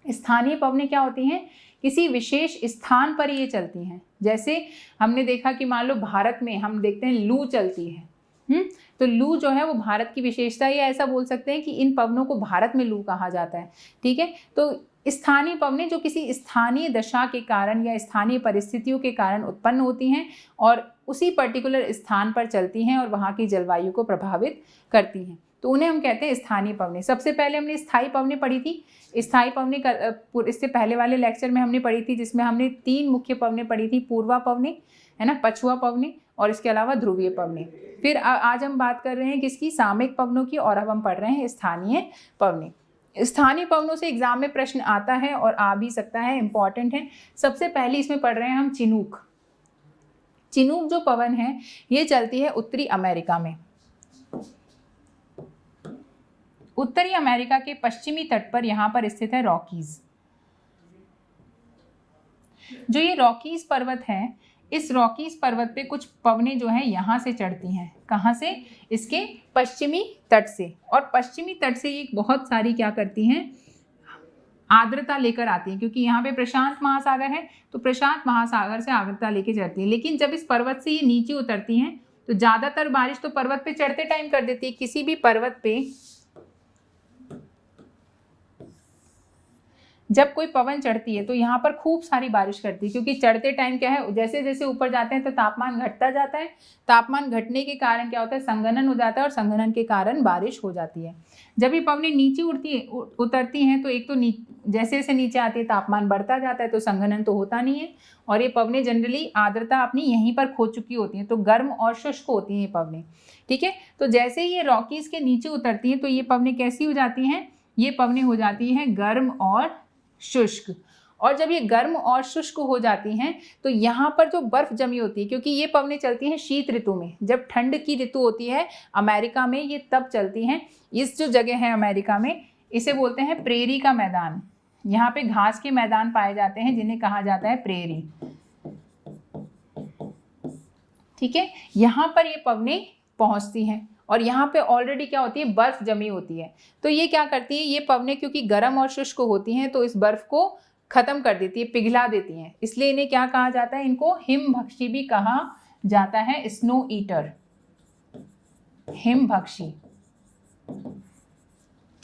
स्थानीय पवनें क्या होती हैं? किसी विशेष स्थान पर ये चलती हैं। जैसे हमने देखा कि मान लो भारत में हम देखते हैं लू चलती है, तो लू जो है वो भारत की विशेषता है, या ऐसा बोल सकते हैं कि इन पवनों को भारत में लू कहा जाता है। ठीक है, तो स्थानीय पवनें जो किसी स्थानीय दशा के कारण या स्थानीय परिस्थितियों के कारण उत्पन्न होती हैं और उसी पर्टिकुलर स्थान पर चलती हैं और वहाँ की जलवायु को प्रभावित करती हैं, तो उन्हें हम कहते हैं स्थानीय पवनें। सबसे पहले हमने स्थायी पवनें पढ़ी थी। स्थायी पवनें इससे पहले वाले लेक्चर में हमने पढ़ी थी, जिसमें हमने 3 मुख्य पवनें पढ़ी थी, पूर्वा पवनें, है ना, पछुआ पवनें और इसके अलावा ध्रुवीय पवनें। फिर आज हम बात कर रहे हैं किसकी? सामयिक पवनों की, और अब हम पढ़ रहे हैं स्थानीय पवनें। स्थानीय पवनों से एग्जाम में प्रश्न आता है और आ भी सकता है, इंपॉर्टेंट है। सबसे पहले इसमें पढ़ रहे हैं हम चिनूक। चिनूक जो पवन है ये चलती है उत्तरी अमेरिका में। उत्तरी अमेरिका के पश्चिमी तट पर यहाँ पर स्थित है रॉकीज। जो ये रॉकीज पर्वत है, इस रॉकीज पर्वत पे कुछ पवनें जो हैं यहाँ से चढ़ती हैं। कहाँ से? इसके पश्चिमी तट से। और पश्चिमी तट से ये बहुत सारी क्या करती हैं? आर्द्रता लेकर आती है, क्योंकि यहाँ पे प्रशांत महासागर है, तो प्रशांत महासागर से आर्द्रता लेके चढ़ती है। लेकिन जब इस पर्वत से ये नीचे उतरती हैं तो ज़्यादातर बारिश तो पर्वत पे चढ़ते टाइम कर देती है। किसी भी पर्वत पे जब कोई पवन चढ़ती है तो यहाँ पर खूब सारी बारिश करती है, क्योंकि चढ़ते टाइम क्या है, जैसे जैसे ऊपर जाते हैं तो तापमान घटता जाता है। तापमान घटने के कारण क्या होता है? संघनन हो जाता है, और संघनन के कारण बारिश हो जाती है। जब ये पवनें नीचे उतरती हैं तो एक तो जैसे जैसे नीचे आती है तापमान बढ़ता जाता है, तो संघनन तो होता नहीं है, और ये पवनें जनरली आर्द्रता अपनी यहीं पर खो चुकी होती हैं, तो गर्म और शुष्क होती हैं ये पवनें। ठीक है, तो जैसे ये रॉकीज के नीचे उतरती हैं तो ये पवनें कैसी हो जाती हैं? ये पवनें हो जाती हैं गर्म और शुष्क। और जब ये गर्म और शुष्क हो जाती हैं तो यहाँ पर जो बर्फ जमी होती है, क्योंकि ये पवनें चलती हैं शीत ऋतु में, जब ठंड की ऋतु होती है अमेरिका में, ये तब चलती हैं। इस जो जगह है अमेरिका में, इसे बोलते हैं प्रेरी का मैदान। यहाँ पे घास के मैदान पाए जाते हैं जिन्हें कहा जाता है प्रेरी। ठीक है, यहाँ पर ये पवनें पहुँचती हैं और यहाँ पे ऑलरेडी क्या होती है? बर्फ जमी होती है। तो ये क्या करती है? ये पवनें क्योंकि गर्म और शुष्क होती हैं तो इस बर्फ को खत्म कर देती है, पिघला देती हैं। इसलिए इन्हें क्या कहा जाता है? इनको हिमभक्षी भी कहा जाता है, स्नो ईटर, हिमभक्षी।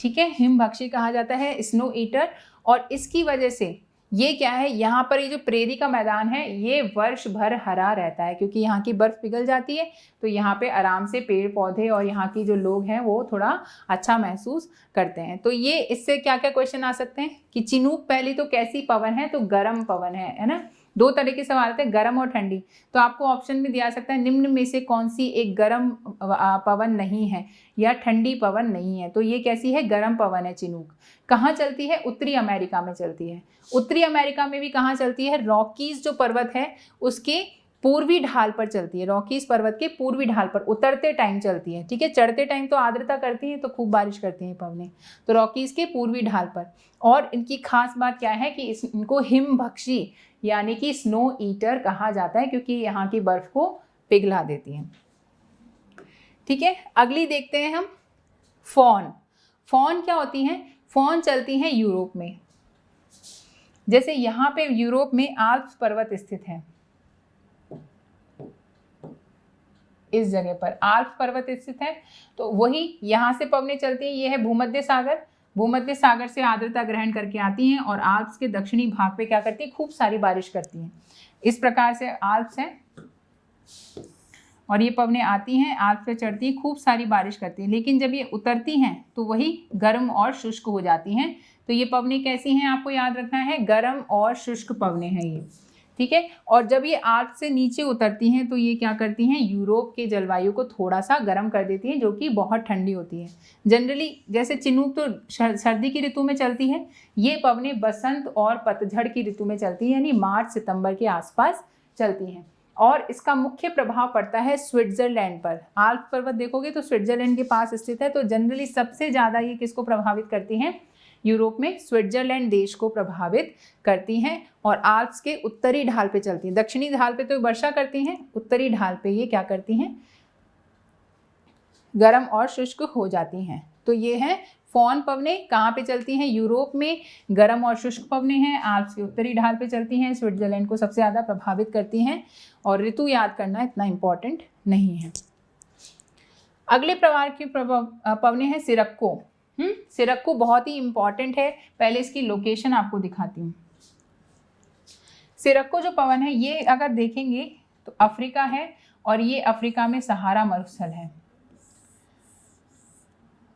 ठीक है, हिमभक्षी कहा जाता है, स्नो ईटर। और इसकी वजह से ये क्या है, यहाँ पर ये जो प्रेरी का मैदान है ये वर्ष भर हरा रहता है, क्योंकि यहाँ की बर्फ पिघल जाती है, तो यहाँ पे आराम से पेड़ पौधे और यहाँ की जो लोग हैं वो थोड़ा अच्छा महसूस करते हैं। तो ये इससे क्या क्या क्वेश्चन आ सकते हैं कि चिनूक पहली तो कैसी पवन है? तो गर्म पवन है ना। 2 तरह के सवाल आते हैं, गर्म और ठंडी। तो आपको ऑप्शन में दिया सकता है निम्न में से कौन सी एक गर्म पवन नहीं है या ठंडी पवन नहीं है। तो ये कैसी है? गर्म पवन है चिनूक। कहाँ चलती है? उत्तरी अमेरिका में चलती है। उत्तरी अमेरिका में भी कहाँ चलती है? रॉकीज जो पर्वत है उसके पूर्वी ढाल पर चलती है। रॉकीज पर्वत के पूर्वी ढाल पर उतरते टाइम चलती है। ठीक है, चढ़ते टाइम तो आर्द्रता करती है, तो खूब बारिश करती हैं पवनें। तो रॉकीज के पूर्वी ढाल पर। और इनकी खास बात क्या है कि इनको हिमभक्षी यानी कि स्नो ईटर कहा जाता है, क्योंकि यहाँ की बर्फ को पिघला देती हैं। ठीक है, अगली देखते हैं हम फॉन। फॉन क्या होती हैं? फॉन चलती हैं यूरोप में। जैसे यहाँ पे यूरोप में आल्प्स पर्वत स्थित है, इस जगह पर आल्प्स पर्वत स्थित है, तो वही यहाँ से पवनें चलती हैं। ये है भूमध्य सागर। भूमध्य सागर से आर्द्रता ग्रहण करके आती हैं और आल्प्स के दक्षिणी भाग पे क्या करती है? खूब सारी बारिश करती हैं। इस प्रकार से आल्प्स हैं और ये पवनें आती हैं, आल्प्स पे चढ़ती हैं, खूब सारी बारिश करती हैं। लेकिन जब ये उतरती हैं तो वही गर्म और शुष्क हो जाती हैं। तो ये पवनें कैसी हैं? आपको याद रखना है, गर्म और शुष्क पवनें हैं ये। ठीक है, और जब ये आल्प्स से नीचे उतरती हैं तो ये क्या करती हैं? यूरोप के जलवायु को थोड़ा सा गर्म कर देती हैं, जो कि बहुत ठंडी होती है। जनरली जैसे चिनूक तो सर्दी की ऋतु में चलती है, ये पवनें बसंत और पतझड़ की ऋतु में चलती है, यानी मार्च सितंबर के आसपास चलती हैं। और इसका मुख्य प्रभाव पड़ता है स्विट्जरलैंड पर। आल्प्स पर्वत देखोगे तो स्विट्जरलैंड के पास स्थित है, तो जनरली सबसे ज़्यादा ये किसको प्रभावित करती हैं? यूरोप में स्विट्जरलैंड देश को प्रभावित करती हैं। और आल्प्स के उत्तरी ढाल पे चलती हैं। दक्षिणी ढाल पे तो वर्षा करती हैं, उत्तरी ढाल पे ये क्या करती हैं? गर्म और शुष्क हो जाती हैं। तो ये हैं फॉन पवनें, कहाँ पे चलती हैं? यूरोप में गर्म और शुष्क पवनें हैं, आल्प्स के उत्तरी ढाल पे चलती हैं, स्विट्जरलैंड को सबसे ज़्यादा प्रभावित करती हैं। और ऋतु याद करना इतना इम्पॉर्टेंट नहीं है। अगले प्रकार की पवनें हैं सिरक्को। सिरक्को बहुत ही इम्पॉर्टेंट है, पहले इसकी लोकेशन आपको दिखाती हूँ। सिरक्को जो पवन है ये अगर देखेंगे तो अफ्रीका है, और ये अफ्रीका में सहारा मरुस्थल है।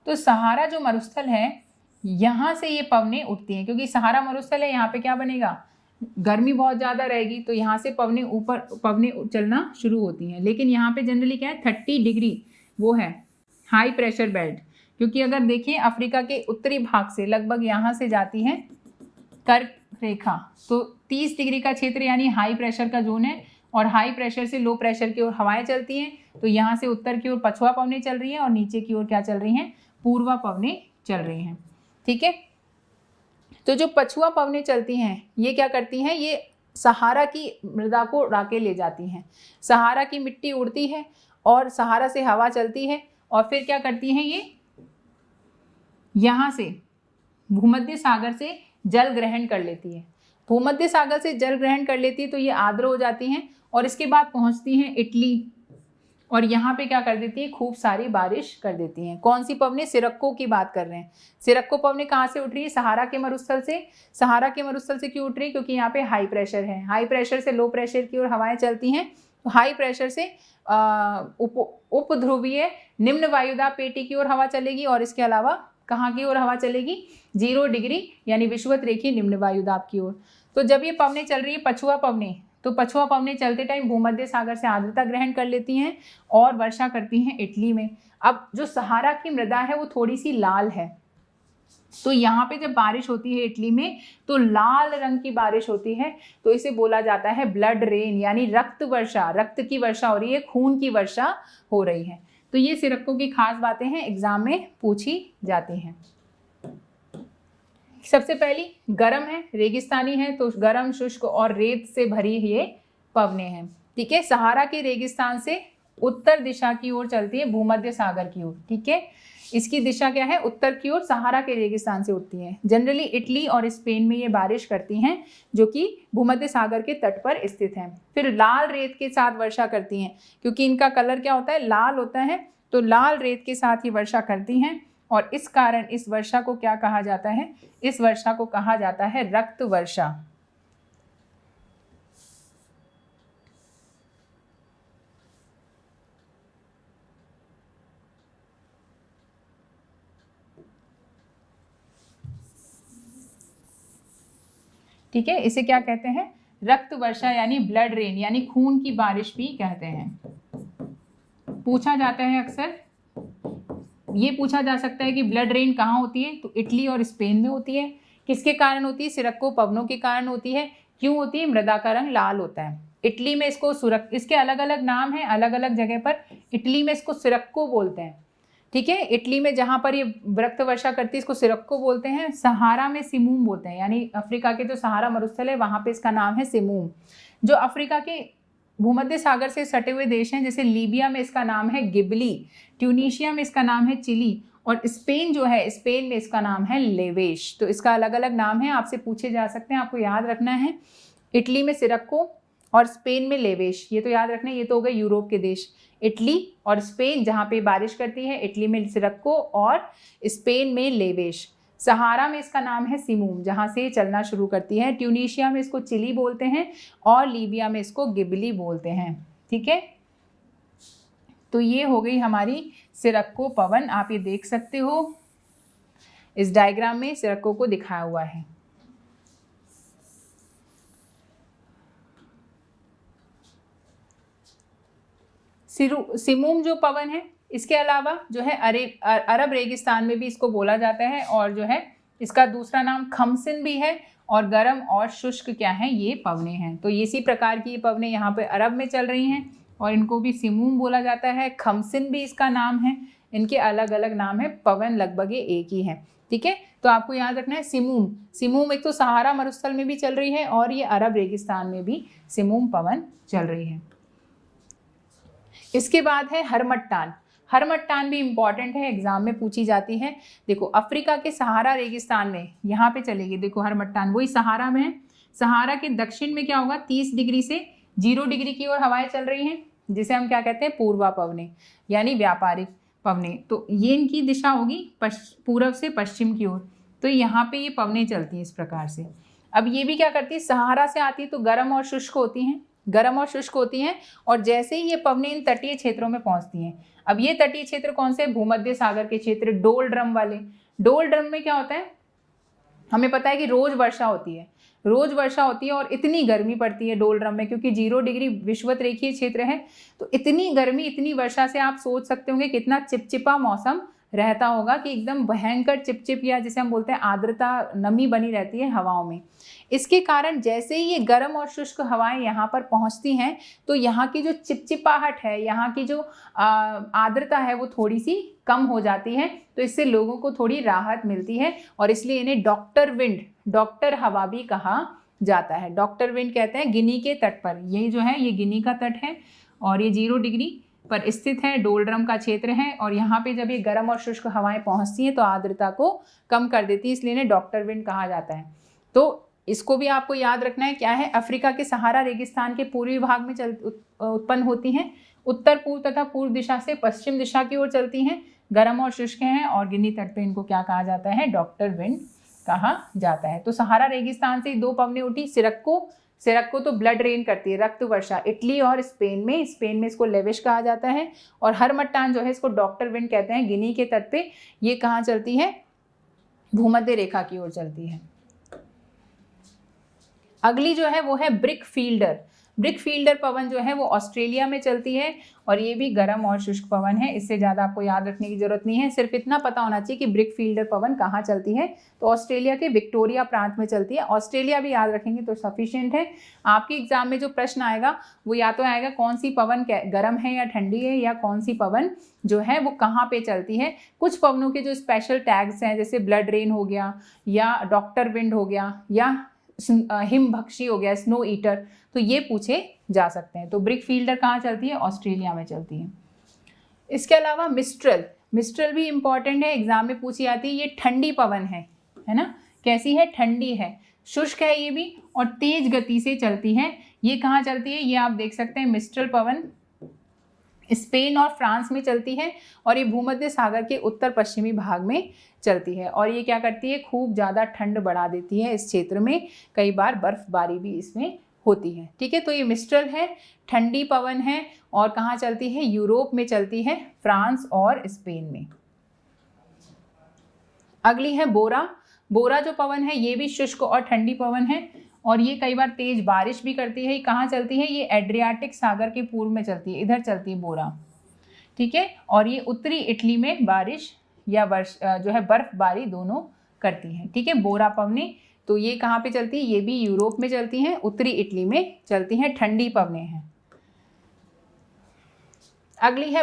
तो सहारा जो मरुस्थल है यहाँ से ये पवनें उठती हैं, क्योंकि सहारा मरुस्थल है, यहाँ पे क्या बनेगा? गर्मी बहुत ज़्यादा रहेगी, तो यहाँ से पवनें चलना शुरू होती हैं। लेकिन यहाँ पे जनरली क्या है, 30 डिग्री वो है हाई प्रेशर बेल्ट, क्योंकि अगर देखिए अफ्रीका के उत्तरी भाग से लगभग यहाँ से जाती है कर्क रेखा, तो 30 डिग्री का क्षेत्र यानी हाई प्रेशर का जोन है, और हाई प्रेशर से लो प्रेशर की ओर हवाएं चलती हैं। तो यहाँ से उत्तर की ओर पछुआ पवनें चल रही हैं, और नीचे की ओर क्या चल रही हैं? पूर्वा पवनें चल रही हैं। ठीक है, तो जो पछुआ पवनें चलती हैं ये क्या करती हैं? ये सहारा की मृदा को उड़ा के ले जाती हैं। सहारा की मिट्टी उड़ती है और सहारा से हवा चलती है, और फिर क्या करती हैं? ये यहाँ से भूमध्य सागर से जल ग्रहण कर लेती है। भूमध्य सागर से जल ग्रहण कर लेती है तो ये आर्द्र हो जाती हैं, और इसके बाद पहुँचती हैं इटली, और यहाँ पे क्या कर देती है? खूब सारी बारिश कर देती हैं। कौन सी पवनें? सिरक्को की बात कर रहे हैं। सिरक्को पवनें कहाँ से उठ रही है? सहारा के मरुस्थल से। सहारा के मरुस्थल से क्यों उठ रही है? क्योंकि यहाँ पे हाई प्रेशर है। हाई प्रेशर से लो प्रेशर की ओर हवाएं चलती हैं। तो हाई प्रेशर से उपध्रुवीय निम्न वायुदाब पेटी की ओर हवा चलेगी, और इसके अलावा कहाँ की ओर हवा चलेगी? 0 डिग्री यानी विषुवत रेखीय निम्न वायुदाब की ओर। तो जब ये पवनें चल रही है पछुआ पवनें, तो पछुआ पवनें चलते टाइम भूमध्य सागर से आर्द्रता ग्रहण कर लेती हैं और वर्षा करती हैं इटली में। अब जो सहारा की मृदा है वो थोड़ी सी लाल है, तो यहाँ पे जब बारिश होती है इटली में तो लाल रंग की बारिश होती है, तो इसे बोला जाता है ब्लड रेन, यानी रक्त वर्षा। रक्त की वर्षा हो रही है, खून की वर्षा हो रही है। तो ये सिरक्को की खास बातें हैं, एग्जाम में पूछी जाती हैं। सबसे पहली गर्म है, रेगिस्तानी है, तो गर्म, शुष्क और रेत से भरी ये पवनें हैं। ठीक है, सहारा के रेगिस्तान से उत्तर दिशा की ओर चलती है, भूमध्य सागर की ओर। ठीक है, इसकी दिशा क्या है? उत्तर की ओर, सहारा के रेगिस्तान से उठती है। जनरली इटली और स्पेन में ये बारिश करती हैं, जो कि भूमध्य सागर के तट पर स्थित हैं। फिर लाल रेत के साथ वर्षा करती हैं, क्योंकि इनका कलर क्या होता है? लाल होता है, तो लाल रेत के साथ ही वर्षा करती हैं, और इस कारण इस वर्षा को क्या कहा जाता है? इस वर्षा को कहा जाता है रक्त वर्षा। ठीक है, इसे क्या कहते हैं? रक्त वर्षा यानी ब्लड रेन, यानी खून की बारिश भी कहते हैं। पूछा जाता है अक्सर, ये पूछा जा सकता है कि ब्लड रेन कहाँ होती है? तो इटली और स्पेन में होती है। किसके कारण होती है? सिरक्को पवनों के कारण होती है। क्यों होती है? मृदा का रंग लाल होता है। इटली में इसको इसके अलग अलग नाम हैं अलग अलग जगह पर। इटली में इसको सिरक्को बोलते हैं। ठीक है, इटली में जहाँ पर ये रक्त वर्षा करती है इसको सिरक्को बोलते हैं। सहारा में सिमूम बोलते हैं, यानी अफ्रीका के जो सहारा मरुस्थल है वहाँ पे इसका नाम है सिमूम। जो अफ्रीका के भूमध्य सागर से सटे हुए देश हैं, जैसे लीबिया में इसका नाम है गिबली, ट्यूनीशिया में इसका नाम है चिली, और स्पेन जो है, स्पेन में इसका नाम है लेवेश। तो इसका अलग अलग नाम है, आपसे पूछे जा सकते हैं, आपको याद रखना है। इटली में सिरक्को और स्पेन में लेवेश, ये तो याद रखना है। ये तो हो गए यूरोप के देश, इटली और स्पेन जहाँ पे बारिश करती है। इटली में सिरक्को और स्पेन में लेवेश। सहारा में इसका नाम है सिमूम, जहाँ से चलना शुरू करती है। ट्यूनीशिया में इसको चिली बोलते हैं, और लीबिया में इसको गिबली बोलते हैं। ठीक है, तो ये हो गई हमारी सिरक्को पवन। आप ये देख सकते हो, इस डायग्राम में सिरक्को को दिखाया हुआ है। सिमूम जो पवन है, इसके अलावा जो है अरब रेगिस्तान में भी इसको बोला जाता है, और जो है इसका दूसरा नाम खमसिन भी है। और गर्म और शुष्क क्या है? ये पवनें हैं। तो इसी प्रकार की ये पवनें यहाँ पे अरब में चल रही हैं, और इनको भी सिमूम बोला जाता है। खमसिन भी इसका नाम है। इनके अलग अलग नाम है, पवन लगभग ये एक ही है। ठीक है, तो आपको याद रखना है सिमूम। सिमूम एक तो सहारा मरुस्थल में भी चल रही है, और ये अरब रेगिस्तान में भी सिमूम पवन चल रही है। इसके बाद है हरमट्टान। हरमट्टान भी इंपॉर्टेंट है, एग्जाम में पूछी जाती है। देखो अफ्रीका के सहारा रेगिस्तान में यहाँ पे चलेगी, देखो हरमट्टान वही सहारा में है। सहारा के दक्षिण में क्या होगा, 30 डिग्री से 0 डिग्री की ओर हवाएं चल रही हैं, जिसे हम क्या कहते हैं, पूर्वा पवने यानी व्यापारिक पवने। तो ये इनकी दिशा होगी पूर्व से पश्चिम की ओर, तो यहाँ पे ये पवने चलती हैं इस प्रकार से। अब ये भी क्या करती है, सहारा से आती है तो गर्म और शुष्क होती हैं, गर्म और शुष्क होती हैं, और जैसे ही ये पवने इन तटीय क्षेत्रों में पहुंचती हैं। अब ये तटीय क्षेत्र कौन से, भूमध्य सागर के क्षेत्र, डोल ड्रम वाले। डोल ड्रम में क्या होता है, हमें पता है कि रोज वर्षा होती है, रोज वर्षा होती है और इतनी गर्मी पड़ती है डोल ड्रम में, क्योंकि 0 डिग्री विषुवत रेखीय क्षेत्र है। तो इतनी गर्मी, इतनी वर्षा से आप सोच सकते होंगे कितना चिपचिपा मौसम रहता होगा, कि एकदम भयंकर चिपचिप, या जिसे हम बोलते हैं आर्द्रता, नमी बनी रहती है हवाओं में। इसके कारण जैसे ही ये गर्म और शुष्क हवाएं यहाँ पर पहुँचती हैं, तो यहाँ की जो चिपचिपाहट है, यहाँ की जो आर्द्रता है, वो थोड़ी सी कम हो जाती है। तो इससे लोगों को थोड़ी राहत मिलती है, और इसलिए इन्हें डॉक्टर विंड, डॉक्टर हवा भी कहा जाता है। डॉक्टर विंड कहते हैं गिनी के तट पर, ये जो है ये गिनी का तट है और ये 0 डिग्री पर स्थित है, डोलड्रम का क्षेत्र है। और यहाँ पे जब ये गर्म और शुष्क हवाएं पहुँचती हैं तो आर्द्रता को कम कर देती है, इसलिए इन्हें डॉक्टर विंड कहा जाता है। तो इसको भी आपको याद रखना है, क्या है, अफ्रीका के सहारा रेगिस्तान के पूर्वी भाग में उत्पन्न होती हैं, उत्तर पूर्व तथा पूर्व दिशा से पश्चिम दिशा की ओर चलती हैं, गर्म और शुष्क हैं, और गिनी तट पे इनको क्या कहा जाता है, डॉक्टर विंड कहा जाता है। तो सहारा रेगिस्तान से 2 पवनें उठी। सिरक्को तो ब्लड रेन करती है, रक्त वर्षा, इटली और स्पेन में इसको लेविश कहा जाता है। और हरमट्टान जो है इसको डॉक्टर विंड कहते हैं, गिनी के तट पे। ये कहाँ चलती है, भूमध्य रेखा की ओर चलती है। अगली जो है वो है ब्रिक फील्डर। ब्रिक फील्डर पवन जो है वो ऑस्ट्रेलिया में चलती है, और ये भी गर्म और शुष्क पवन है। इससे ज़्यादा आपको याद रखने की जरूरत नहीं है, सिर्फ इतना पता होना चाहिए कि ब्रिक फील्डर पवन कहाँ चलती है। तो ऑस्ट्रेलिया के विक्टोरिया प्रांत में चलती है। ऑस्ट्रेलिया भी याद रखेंगे तो सफिशिएंट है। आपके एग्जाम में जो प्रश्न आएगा वो या तो आएगा कौन सी पवन गर्म है या ठंडी है, या कौन सी पवन जो है वो कहाँ पे चलती है। कुछ पवनों के जो स्पेशल टैग्स हैं, जैसे ब्लड रेन हो गया, या डॉक्टर विंड हो गया, या हिमभक्षी हो गया, स्नो ईटर, तो ये पूछे जा सकते हैं। तो ब्रिक फील्डर कहाँ चलती है, ऑस्ट्रेलिया में चलती है। इसके अलावा मिस्ट्रल भी इंपॉर्टेंट है, एग्जाम में पूछी जाती है। ये ठंडी पवन है ना, कैसी है, ठंडी है, शुष्क है ये भी, और तेज गति से चलती है। ये कहाँ चलती है, ये आप देख सकते हैं, मिस्ट्रल पवन स्पेन और फ्रांस में चलती है, और ये भूमध्य सागर के उत्तर पश्चिमी भाग में चलती है। और ये क्या करती है, खूब ज़्यादा ठंड बढ़ा देती है इस क्षेत्र में, कई बार बर्फबारी भी इसमें होती है। ठीक है, तो ये मिस्ट्रल है, ठंडी पवन है, और कहाँ चलती है, यूरोप में चलती है, फ्रांस और स्पेन में। अगली है बोरा जो पवन है ये भी शुष्क और ठंडी पवन है, और ये कई बार तेज बारिश भी करती है। ये कहाँ चलती है, ये एड्रियाटिक सागर के पूर्व में चलती है, इधर चलती है बोरा। ठीक है, और ये उत्तरी इटली में बारिश या जो है बर्फबारी दोनों करती हैं। ठीक है, बोरा पवने, तो ये कहाँ पे चलती है, ये भी यूरोप में चलती हैं, उत्तरी इटली में चलती हैं, ठंडी पवने हैं। अगली है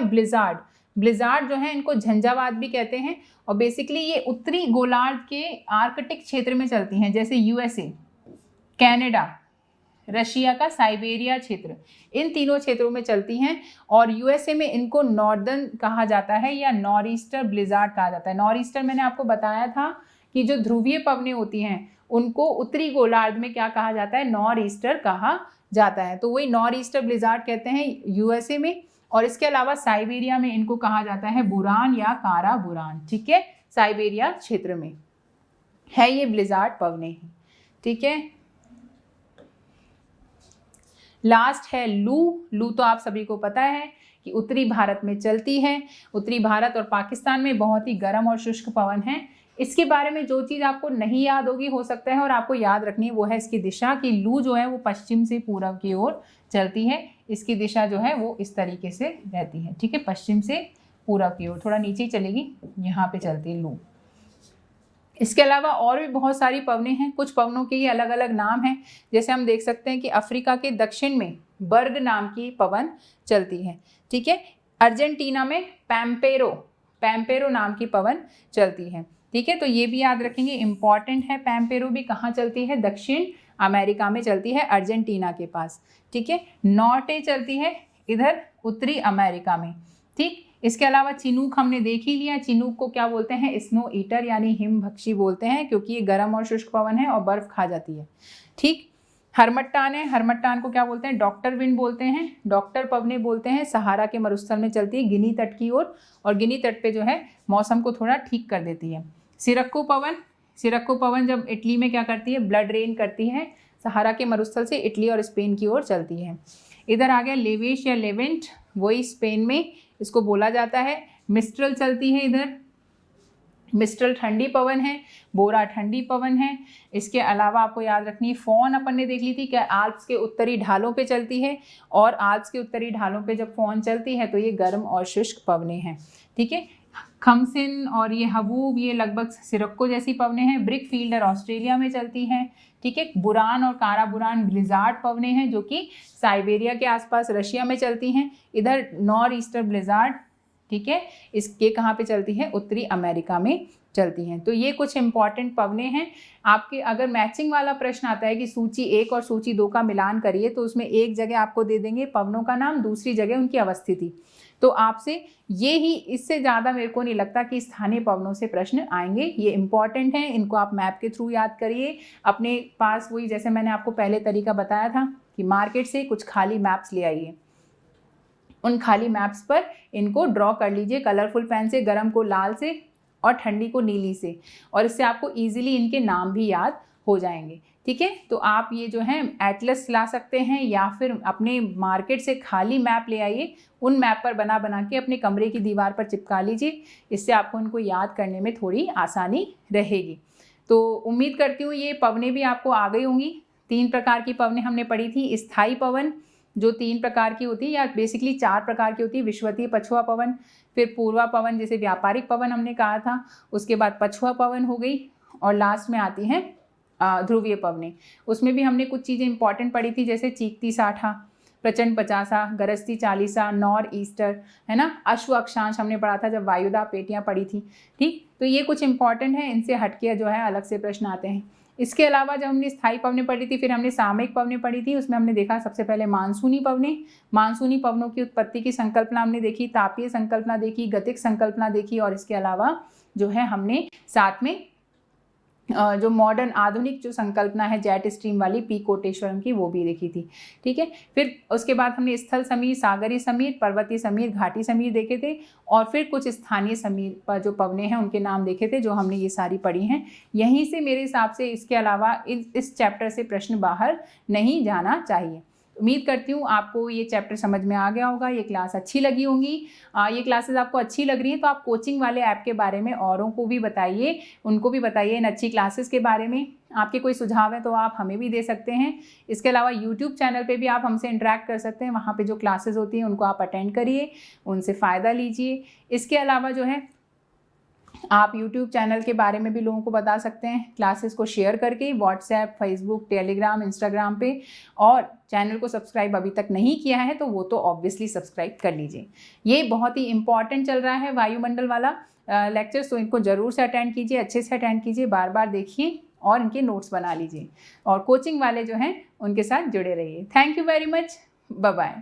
ब्लिजार्ड जो है इनको झंझावात भी कहते हैं, और बेसिकली ये उत्तरी गोलार्ध के आर्कटिक क्षेत्र में चलती हैं, जैसे यूएसए, कनाडा, रशिया का साइबेरिया क्षेत्र, इन तीनों क्षेत्रों में चलती हैं। और यूएसए में इनको नॉर्दर्न कहा जाता है, या नॉर्थ ईस्टर ब्लिजार्ड कहा जाता है। नॉर्थ ईस्टर मैंने आपको बताया था कि जो ध्रुवीय पवनें होती हैं उनको उत्तरी गोलार्ध में क्या कहा जाता है, नॉर्थ ईस्टर कहा जाता है। तो वही नॉर्थ ईस्टर ब्लिजार्ड कहते हैं यूएसए में, और इसके अलावा साइबेरिया में इनको कहा जाता है बुरान या कारा बुरान। ठीक है, साइबेरिया क्षेत्र में है ये ब्लिजार्ड पवनें। ठीक है, लास्ट है लू तो आप सभी को पता है कि उत्तरी भारत में चलती है। उत्तरी भारत और पाकिस्तान में बहुत ही गर्म और शुष्क पवन है। इसके बारे में जो चीज़ आपको नहीं याद होगी, हो सकता है, और आपको याद रखनी है, वो है इसकी दिशा, कि लू जो है वो पश्चिम से पूर्व की ओर चलती है। इसकी दिशा जो है वो इस तरीके से रहती है। ठीक है, पश्चिम से पूर्व की ओर, थोड़ा नीचे चलेगी, यहाँ पे चलती है लू। इसके अलावा और भी बहुत सारी पवनें हैं, कुछ पवनों के ये अलग अलग नाम हैं। जैसे हम देख सकते हैं कि अफ्रीका के दक्षिण में बर्ग नाम की पवन चलती है। ठीक है, अर्जेंटीना में पैम्पेरो नाम की पवन चलती है। ठीक है, तो ये भी याद रखेंगे, इंपॉर्टेंट है। पैम्पेरो भी कहाँ चलती है, दक्षिण अमेरिका में चलती है, अर्जेंटीना के पास। ठीक है, नॉर्टे चलती है इधर उत्तरी अमेरिका में। ठीक, इसके अलावा चिनूक हमने देख ही लिया। चिनूक को क्या बोलते हैं? स्नो ईटर यानी हिमभक्षी बोलते हैं, क्योंकि ये गर्म और शुष्क पवन है और बर्फ खा जाती है। ठीक। हरमट्टान है, हरमट्टान को क्या बोलते हैं? डॉक्टर विंड बोलते हैं, डॉक्टर पवने बोलते हैं। सहारा के मरुस्थल में चलती है गिनी तट की ओर, और गिनी तट पे जो है मौसम को थोड़ा ठीक कर देती है। सिरक्को पवन, सिरक्को पवन जब इटली में क्या करती है? ब्लड रेन करती है। सहारा के मरुस्थल से इटली और स्पेन की ओर चलती है। इधर आ गया लेवेश या लेवेंट, वही स्पेन में इसको बोला जाता है। मिस्ट्रल चलती है इधर, मिस्ट्रल ठंडी पवन है, बोरा ठंडी पवन है। इसके अलावा आपको याद रखनी है, फॉन अपन ने देख ली थी, क्या आल्प्स के उत्तरी ढालों पे चलती है, और आल्प्स के उत्तरी ढालों पे जब फॉन चलती है तो ये गर्म और शुष्क पवने हैं। ठीक है। खमसिन और ये हबूब, ये लगभग सिरक्को जैसी पवने हैं। ब्रिक फील्डर ऑस्ट्रेलिया में चलती हैं। ठीक है। बुरान और कारा बुरान ब्लिजार्ड पवने हैं, जो कि साइबेरिया के आसपास रशिया में चलती हैं। इधर नॉर ईस्टर ब्लिजार्ड, ठीक है, इसके कहाँ पे चलती है? उत्तरी अमेरिका में चलती हैं। तो ये कुछ इंपॉर्टेंट पवने हैं। आपके अगर मैचिंग वाला प्रश्न आता है कि सूची 1 और सूची 2 का मिलान करिए, तो उसमें एक जगह आपको दे देंगे पवनों का नाम, दूसरी जगह उनकी अवस्थिति। तो आपसे ये ही, इससे ज़्यादा मेरे को नहीं लगता कि स्थानीय पवनों से प्रश्न आएंगे। ये इंपॉर्टेंट हैं, इनको आप मैप के थ्रू याद करिए। अपने पास वही, जैसे मैंने आपको पहले तरीका बताया था कि मार्केट से कुछ खाली मैप्स ले आइए, उन खाली मैप्स पर इनको ड्रॉ कर लीजिए कलरफुल पेन से, गर्म को लाल से और ठंडी को नीली से, और इससे आपको इजीली इनके नाम भी याद हो जाएंगे। ठीक है। तो आप ये जो है एटलस ला सकते हैं, या फिर अपने मार्केट से खाली मैप ले आइए, उन मैप पर बना बना के अपने कमरे की दीवार पर चिपका लीजिए। इससे आपको इनको याद करने में थोड़ी आसानी रहेगी। तो उम्मीद करती हूँ ये पवनें भी आपको आ गई होंगी। 3 प्रकार की पवनें हमने पढ़ी थी। स्थायी पवन जो 3 प्रकार की होती है, या बेसिकली 4 प्रकार की होती है। विषुवतीय पछुआ पवन, फिर पूर्वा पवन जिसे व्यापारिक पवन हमने कहा था, उसके बाद पछुआ पवन हो गई, और लास्ट में आती हैं ध्रुवीय पवनें। उसमें भी हमने कुछ चीज़ें इंपॉर्टेंट पढ़ी थी, जैसे चीकती 60, प्रचंड 50, गरजती 40, नॉर ईस्टर, है ना। अश्व अक्षांश हमने पढ़ा था जब वायुदा पेटियाँ पढ़ी थी। ठीक। तो ये कुछ इंपॉर्टेंट है, इनसे हटके जो है अलग से प्रश्न आते हैं। इसके अलावा जब हमने स्थायी पवनें पढ़ी थी, फिर हमने सामयिक पवनें पढ़ी थी। उसमें हमने देखा सबसे पहले मानसूनी पवनें, मानसूनी पवनों की उत्पत्ति की संकल्पना हमने देखी, तापीय संकल्पना देखी, गतिक संकल्पना देखी, और इसके अलावा जो है हमने साथ में जो मॉडर्न आधुनिक जो संकल्पना है जेट स्ट्रीम वाली पी कोटेश्वरम की, वो भी देखी थी। ठीक है। फिर उसके बाद हमने स्थल समीर, सागरी समीर, पर्वतीय समीर, घाटी समीर देखे थे, और फिर कुछ स्थानीय समीर पर जो पवनें हैं उनके नाम देखे थे, जो हमने ये सारी पढ़ी हैं। यहीं से मेरे हिसाब से इसके अलावा इस चैप्टर से प्रश्न बाहर नहीं जाना चाहिए। उम्मीद करती हूँ आपको ये चैप्टर समझ में आ गया होगा, ये क्लास अच्छी लगी होंगी। ये क्लासेस आपको अच्छी लग रही हैं तो आप कोचिंग वाले ऐप के बारे में औरों को भी बताइए, उनको भी बताइए इन अच्छी क्लासेस के बारे में। आपके कोई सुझाव है तो आप हमें भी दे सकते हैं। इसके अलावा यूट्यूब चैनल पे भी आप हमसे इंटरेक्ट कर सकते हैं, वहाँ पे जो क्लासेस होती हैं उनको आप अटेंड करिए, उनसे फ़ायदा लीजिए। इसके अलावा जो है आप YouTube चैनल के बारे में भी लोगों को बता सकते हैं, क्लासेस को शेयर करके व्हाट्सएप, फेसबुक, टेलीग्राम, इंस्टाग्राम पे। और चैनल को सब्सक्राइब अभी तक नहीं किया है तो वो तो ऑब्वियसली सब्सक्राइब कर लीजिए। ये बहुत ही इंपॉर्टेंट चल रहा है वायुमंडल वाला लेक्चर्स, तो इनको ज़रूर से अटेंड कीजिए, अच्छे से अटेंड कीजिए, बार बार देखिए और इनके नोट्स बना लीजिए, और कोचिंग वाले जो हैं उनके साथ जुड़े रहिए। Thank you very much, bye bye.